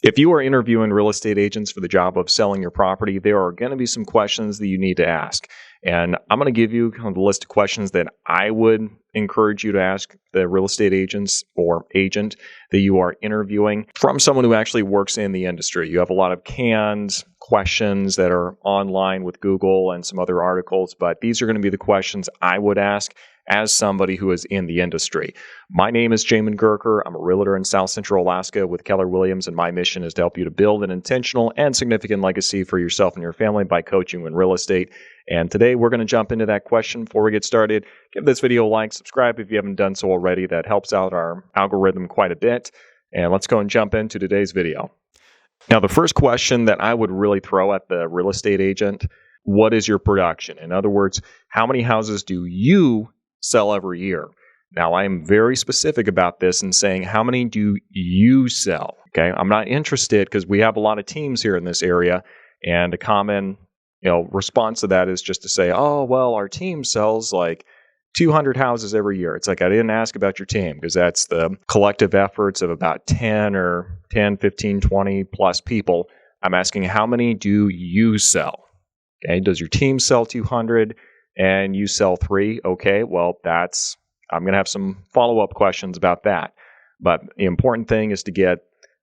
If you are interviewing real estate agents for the job of selling your property, there are going to be some questions that you need to ask. And I'm going to give you kind of a list of questions that I would encourage you to ask the real estate agents or agent that you are interviewing from someone who actually works in the industry. You have a lot of canned questions that are online with Google and some other articles, but these are going to be the questions I would ask as somebody who is in the industry. My name is Jamin Goecker. I'm a realtor in South Central Alaska with Keller Williams, and my mission is to help you to build an intentional and significant legacy for yourself and your family by coaching you in real estate. And today we're going to jump into that question. Before we get started, give this video a like, subscribe if you haven't done so already. That helps out our algorithm quite a bit. And let's go and jump into today's video. Now, the first question that I would really throw at the real estate agent, what is your production? In other words, how many houses do you sell every year? Now, I'm very specific about this and saying, how many do you sell? Okay, I'm not interested because we have a lot of teams here in this area, and a common response to that is just to say, oh, well, our team sells like 200 houses every year. It's like, I didn't ask about your team because that's the collective efforts of about 10, 15, 20 plus people. I'm asking, how many do you sell? Okay, does your team sell 200 and you sell 3? Okay, well, I'm going to have some follow-up questions about that. But the important thing is to get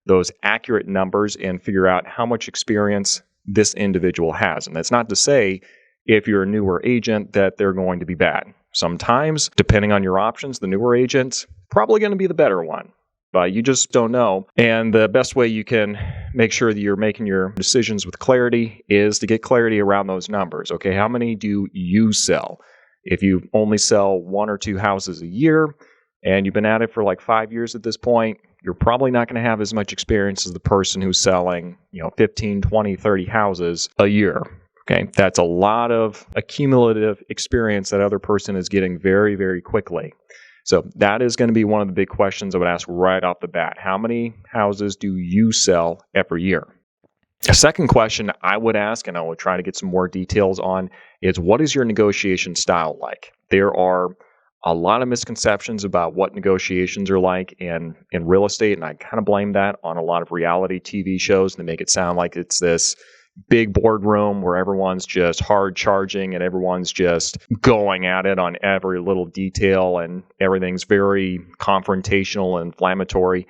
those accurate numbers and figure out how much experience this individual has. And that's not to say if you're a newer agent that they're going to be bad. Sometimes, depending on your options, the newer agent's probably going to be the better one. But you just don't know. And the best way you can make sure that you're making your decisions with clarity is to get clarity around those numbers. Okay, how many do you sell? If you only sell 1 or 2 houses a year and you've been at it for like 5 years at this point, you're probably not going to have as much experience as the person who's selling 15, 20, 30 houses a year. Okay, that's a lot of accumulative experience that other person is getting very, very quickly. So that is going to be one of the big questions I would ask right off the bat. How many houses do you sell every year? A second question I would ask, and I will try to get some more details on, is what is your negotiation style like? There are a lot of misconceptions about what negotiations are like in real estate, and I kind of blame that on a lot of reality TV shows. They make it sound like it's this big boardroom where everyone's just hard charging and everyone's just going at it on every little detail and everything's very confrontational and inflammatory.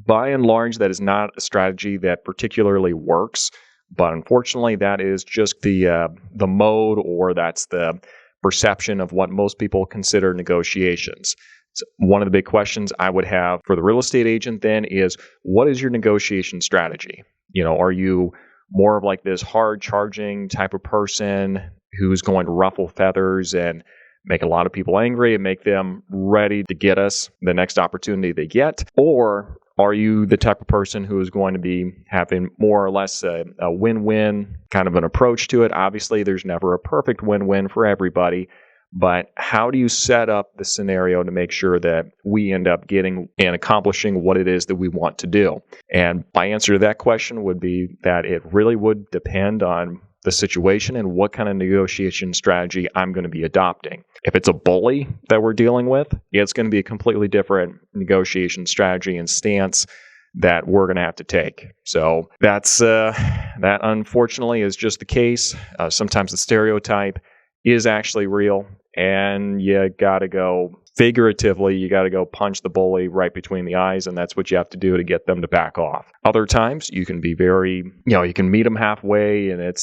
By and large, that is not a strategy that particularly works, but unfortunately, that is just the mode, or that's the perception of what most people consider negotiations. So one of the big questions I would have for the real estate agent then is, what is your negotiation strategy? Are you more of like this hard charging type of person who's going to ruffle feathers and make a lot of people angry and make them ready to get us the next opportunity they get? Or are you the type of person who is going to be having more or less a win-win kind of an approach to it? Obviously, there's never a perfect win-win for everybody, but how do you set up the scenario to make sure that we end up getting and accomplishing what it is that we want to do? And my answer to that question would be that it really would depend on the situation and what kind of negotiation strategy I'm going to be adopting. If it's a bully that we're dealing with, it's going to be a completely different negotiation strategy and stance that we're going to have to take. So that unfortunately is just the case. Sometimes the stereotype is actually real, and you got to go figuratively, you got to go punch the bully right between the eyes, and that's what you have to do to get them to back off. Other times, you can be very, you can meet them halfway, and it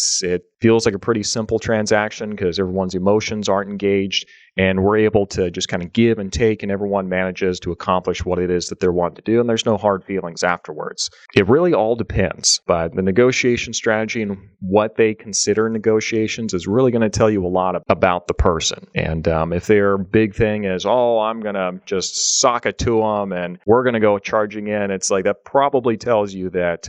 feels like a pretty simple transaction because everyone's emotions aren't engaged, and we're able to just kind of give and take, and everyone manages to accomplish what it is that they're wanting to do, and there's no hard feelings afterwards. It really all depends, but the negotiation strategy and what they consider negotiations is really going to tell you a lot about the person. And if their big thing is, oh, I'm going to just sock it to them and we're going to go charging in, it's like that probably tells you that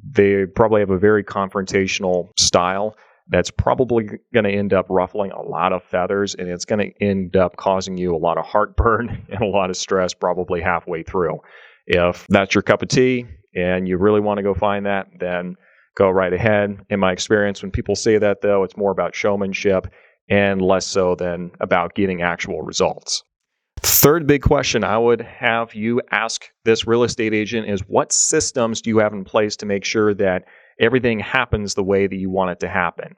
they probably have a very confrontational style that's probably going to end up ruffling a lot of feathers, and it's going to end up causing you a lot of heartburn and a lot of stress probably halfway through. If that's your cup of tea and you really want to go find that, then go right ahead. In my experience, when people say that, though, it's more about showmanship and less so than about getting actual results. Third big question I would have you ask this real estate agent is, what systems do you have in place to make sure that everything happens the way that you want it to happen?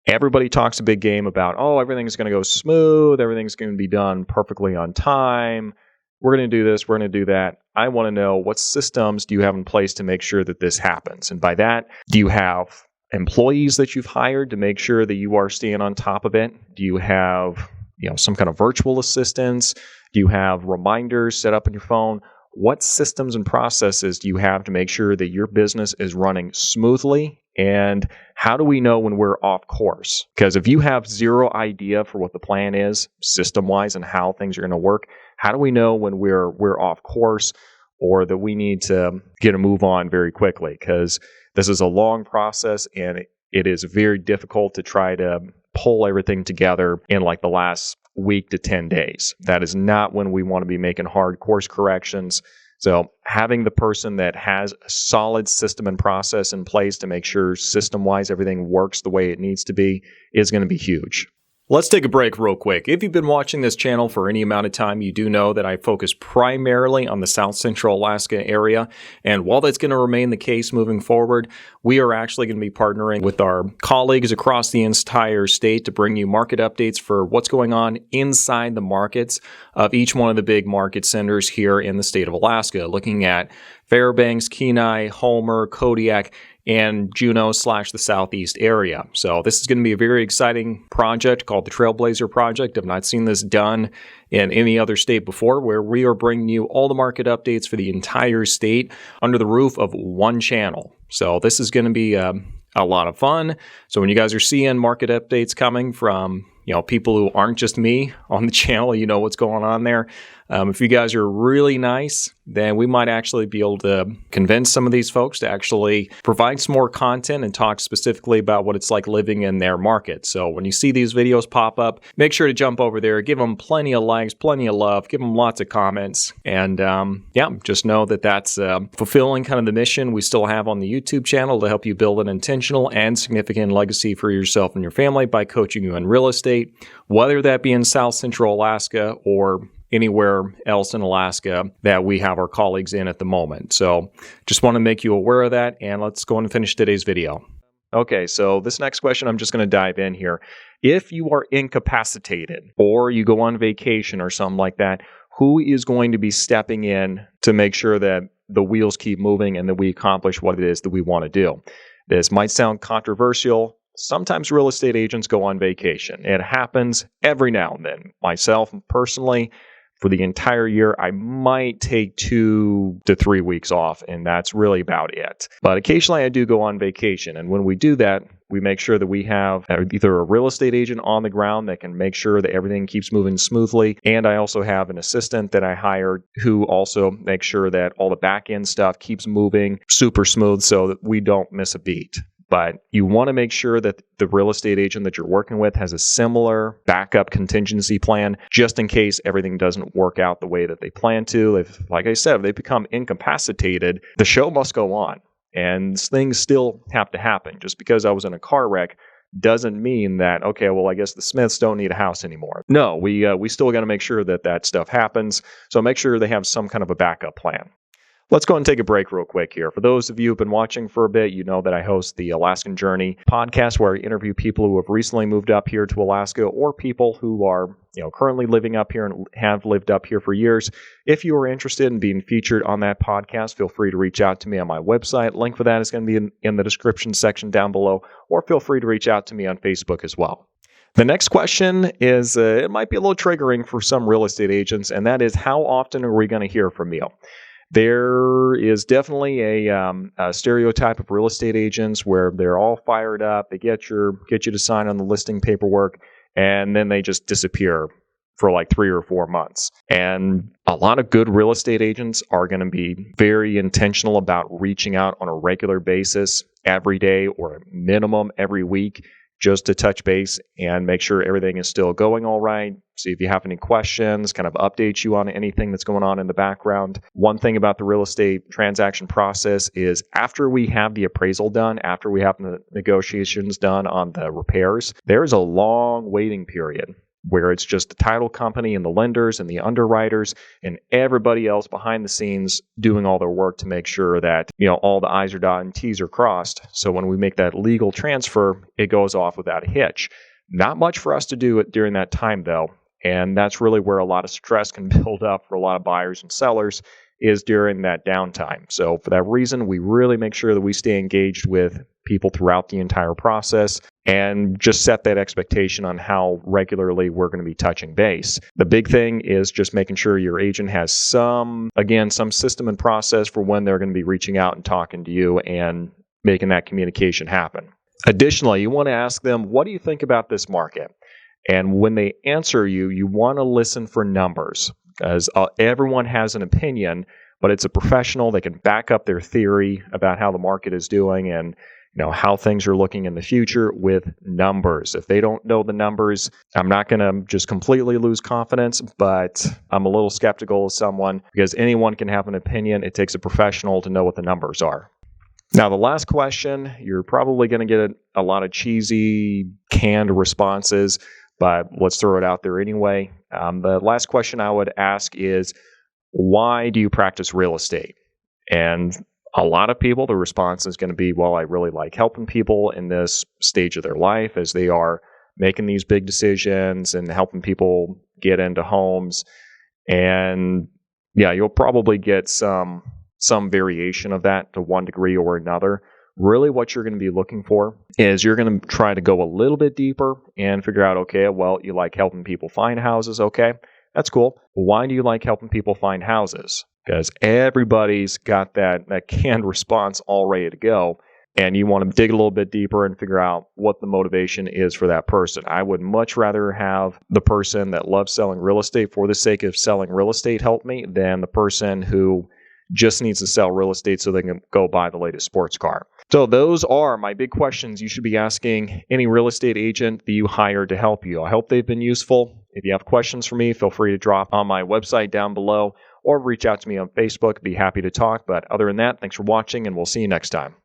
Everybody talks a big game about, oh, everything's going to go smooth, everything's going to be done perfectly on time. We're going to do this, we're going to do that. I want to know, what systems do you have in place to make sure that this happens? And by that, do you have employees that you've hired to make sure that you are staying on top of it? Do you have some kind of virtual assistants? Do you have reminders set up on your phone? What systems and processes do you have to make sure that your business is running smoothly? And how do we know when we're off course? Because if you have zero idea for what the plan is, system-wise, and how things are going to work, how do we know when we're off course, or that we need to get a move on very quickly? Because this is a long process, and it is very difficult to try to pull everything together in like the last week to 10 days. That is not when we want to be making hard course corrections. So having the person that has a solid system and process in place to make sure system-wise everything works the way it needs to be is going to be huge. Let's take a break real quick. If you've been watching this channel for any amount of time, you do know that I focus primarily on the South Central Alaska area. And while that's going to remain the case moving forward, we are actually going to be partnering with our colleagues across the entire state to bring you market updates for what's going on inside the markets of each one of the big market centers here in the state of Alaska, looking at Fairbanks, Kenai, Homer, Kodiak, and Juneau/the Southeast area. So this is going to be a very exciting project called the Trailblazer Project. I've not seen this done in any other state before, where we are bringing you all the market updates for the entire state under the roof of one channel. So this is going to be a lot of fun. So when you guys are seeing market updates coming from people who aren't just me on the channel, you know what's going on there. If you guys are really nice, then we might actually be able to convince some of these folks to actually provide some more content and talk specifically about what it's like living in their market. So when you see these videos pop up, make sure to jump over there, give them plenty of likes, plenty of love, give them lots of comments. And just know that that's fulfilling kind of the mission we still have on the YouTube channel to help you build an intentional and significant legacy for yourself and your family by coaching you in real estate, whether that be in South Central Alaska or anywhere else in Alaska that we have our colleagues in at the moment. So just want to make you aware of that, and let's go on and finish today's video. Okay, so this next question, I'm just going to dive in here. If you are incapacitated or you go on vacation or something like that, who is going to be stepping in to make sure that the wheels keep moving and that we accomplish what it is that we want to do? This might sound controversial. Sometimes real estate agents go on vacation. It happens every now and then. Myself, personally, for the entire year, I might take 2 to 3 weeks off, and that's really about it. But occasionally I do go on vacation, and when we do that, we make sure that we have either a real estate agent on the ground that can make sure that everything keeps moving smoothly, and I also have an assistant that I hired who also makes sure that all the back-end stuff keeps moving super smooth so that we don't miss a beat. But you want to make sure that the real estate agent that you're working with has a similar backup contingency plan just in case everything doesn't work out the way that they plan to. If, like I said, if they become incapacitated, the show must go on. And things still have to happen. Just because I was in a car wreck doesn't mean that, okay, well, I guess the Smiths don't need a house anymore. No, we still got to make sure that that stuff happens. So make sure they have some kind of a backup plan. Let's go and take a break real quick here. For those of you who've been watching for a bit, you know that I host the Alaskan Journey podcast, where I interview people who have recently moved up here to Alaska, or people who are currently living up here and have lived up here for years. If you are interested in being featured on that podcast, feel free to reach out to me on my website. Link for that is going to be in the description section down below, or feel free to reach out to me on Facebook as well. The next question is, it might be a little triggering for some real estate agents, and that is, how often are we going to hear from you? There is definitely a stereotype of real estate agents where they're all fired up. They get you to sign on the listing paperwork, and then they just disappear for like 3 or 4 months. And a lot of good real estate agents are going to be very intentional about reaching out on a regular basis, every day or minimum every week, just to touch base and make sure everything is still going all right. See if you have any questions, kind of update you on anything that's going on in the background. One thing about the real estate transaction process is, after we have the appraisal done, after we have the negotiations done on the repairs, there's a long waiting period. where it's just the title company and the lenders and the underwriters and everybody else behind the scenes doing all their work to make sure that, all the I's are dotted and T's are crossed. So when we make that legal transfer, it goes off without a hitch. Not much for us to do it during that time, though. And that's really where a lot of stress can build up for a lot of buyers and sellers, is during that downtime. So for that reason, we really make sure that we stay engaged with people throughout the entire process and just set that expectation on how regularly we're going to be touching base. The big thing is just making sure your agent has some system and process for when they're going to be reaching out and talking to you and making that communication happen. Additionally, you want to ask them, what do you think about this market? And when they answer you, you want to listen for numbers, because everyone has an opinion, but it's a professional. They can back up their theory about how the market is doing and how things are looking in the future with numbers. If they don't know the numbers, I'm not going to just completely lose confidence, but I'm a little skeptical of someone, because anyone can have an opinion. It takes a professional to know what the numbers are. Now, the last question, you're probably going to get a lot of cheesy, canned responses, but let's throw it out there anyway. The last question I would ask is, why do you practice real estate? And a lot of people, the response is going to be, well, I really like helping people in this stage of their life as they are making these big decisions and helping people get into homes. And yeah, you'll probably get some variation of that to one degree or another. Really what you're going to be looking for is you're going to try to go a little bit deeper and figure out, okay, well, you like helping people find houses. Okay, that's cool. Why do you like helping people find houses? Because everybody's got that canned response all ready to go. And you want to dig a little bit deeper and figure out what the motivation is for that person. I would much rather have the person that loves selling real estate for the sake of selling real estate help me than the person who just needs to sell real estate so they can go buy the latest sports car. So those are my big questions you should be asking any real estate agent that you hire to help you. I hope they've been useful. If you have questions for me, feel free to drop on my website down below or reach out to me on Facebook. I'd be happy to talk. But other than that, thanks for watching, and we'll see you next time.